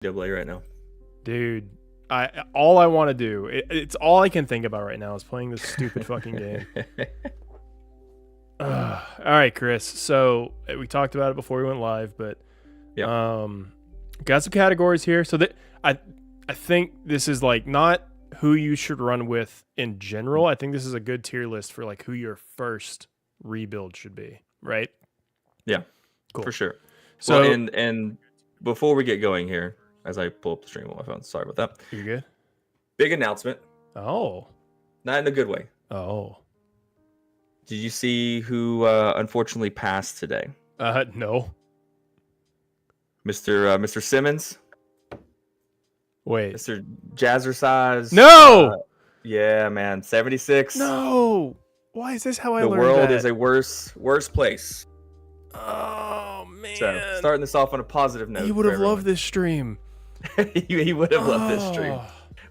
NCAA right now. Dude, all I want to do, it's all I can think about right now is playing this stupid fucking game. All right, Chris. So we talked about it before we went live, but got some categories here. So that I think this is like not who you should run with in general. I think this is a good tier list for like who your first rebuild should be, right? Yeah, cool, for sure. So well, and before we get going here, as I pull up the stream on my phone, sorry about that. You're good. Big announcement. Oh, not in a good way. Oh, did you see who unfortunately passed today? No. Mr. Simmons. Wait. Mr. Jazzercise. No. Yeah, man. 76. No. Why is this how I learned that? The world is a worse place. Oh, man. So, starting this off on a positive note. He would have loved this stream. he would have loved this stream.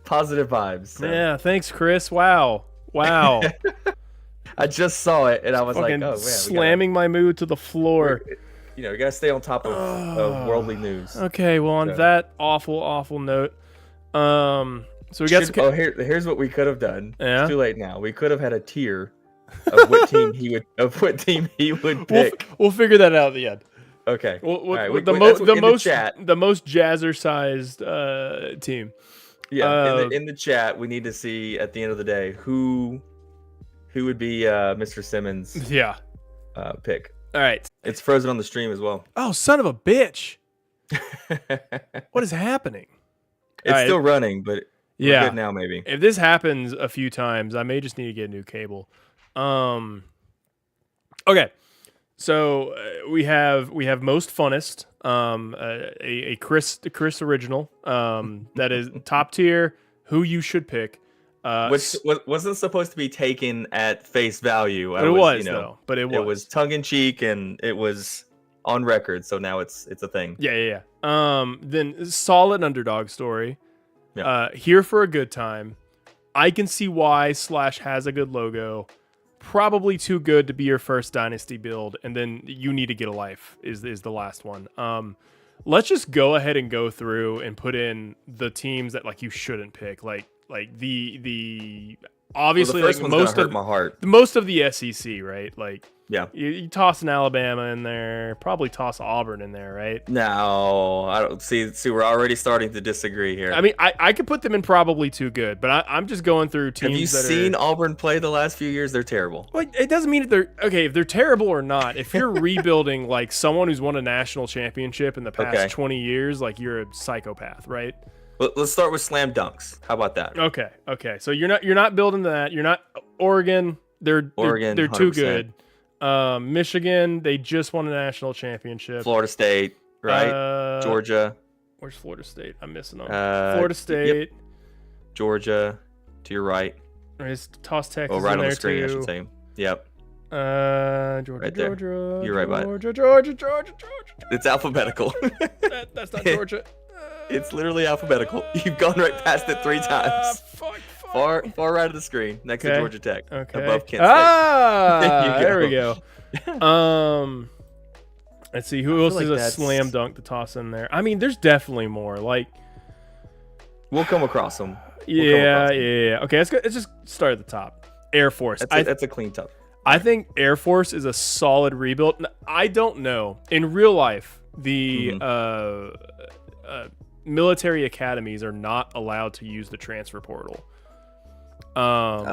Positive vibes. So. Yeah, thanks, Chris. Wow. I just saw it, and I was fucking like, oh, man. Slamming my mood to the floor. You know, you got to stay on top of worldly news. Okay, well, on that awful note, so we got some... here's what we could have done. Yeah? It's too late now. We could have had a tier of what team he would pick. We'll figure that out at the end. Okay. Right. The most jazzer-sized team. Yeah. In the chat, we need to see at the end of the day who would be Mr. Simmons. Yeah. Pick. All right. It's frozen on the stream as well. Oh, son of a bitch! What is happening? It's still running, but we're good now maybe. If this happens a few times, I may just need to get a new cable. Okay. So we have most funnest, a Chris original, that is top tier. Who you should pick, which wasn't supposed to be taken at face value. But it was tongue in cheek and it was on record. So now it's a thing. Yeah. Then solid underdog story. Yeah. Here for a good time. I can see why / has a good logo. Probably too good to be your first Dynasty build, and then you need to get a life is the last one. Let's just go ahead and go through and put in the teams that like you shouldn't pick, like the obviously the first like most of my heart. Most of the SEC, right? Like you toss an Alabama in there, probably toss Auburn in there, right? No, I don't see. We're already starting to disagree here. I mean, I could put them in probably too good, but I'm just going through teams. Have you seen Auburn play the last few years? They're terrible. Well, it doesn't mean that they're okay if they're terrible or not. If you're rebuilding like someone who's won a national championship in the past 20 years, like you're a psychopath, right? Let's start with slam dunks. How about that? Okay. So you're not building that. You're not Oregon. They're too good. Michigan, they just won a national championship. Florida State, right? Georgia. Where's Florida State? I'm missing them. Florida State. Yep. Georgia, to your right. Just toss Texas right in on there the screen, too. I should say. Yep. Georgia, right Georgia. You're right, bud. Georgia. It's alphabetical. That's not Georgia. It's literally alphabetical. You've gone right past it 3 times. Fuck. Far right of the screen, next to Georgia Tech. Okay. Above Kent State. There we go. Let's see who else is a slam dunk to toss in there. I mean, there's definitely more. Like, we'll come across them. Yeah. Okay, let's just start at the top. Air Force. That's a clean top. I think Air Force is a solid rebuild. I don't know. In real life, the military academies are not allowed to use the transfer portal. I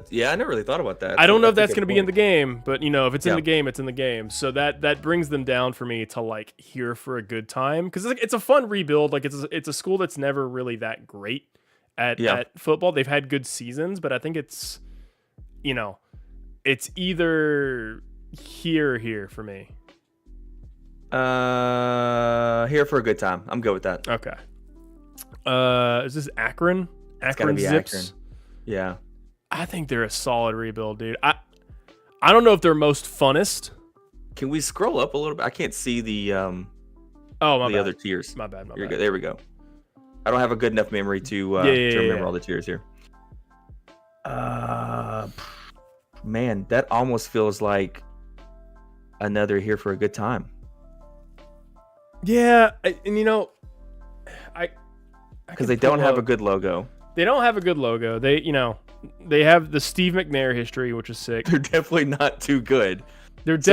never really thought about that. I don't know if that's going to be in the game, but if it's in the game, it's in the game. So that brings them down for me to like here for a good time, because it's a fun rebuild. Like it's a school that's never really that great at football. They've had good seasons, but I think it's it's either here or here for me. Here for a good time. I'm good with that. Okay. Is this Akron? Akron Zips. Akron. Yeah. I think they're a solid rebuild, dude. I don't know if they're most funnest. Can we scroll up a little bit? I can't see the other tiers. My bad. You're good. There we go. I don't have a good enough memory to remember all the tiers here. Man, that almost feels like another here for a good time. Yeah, because they don't have a good logo. They don't have a good logo. They have the Steve McNair history, which is sick. They're definitely not too good. They're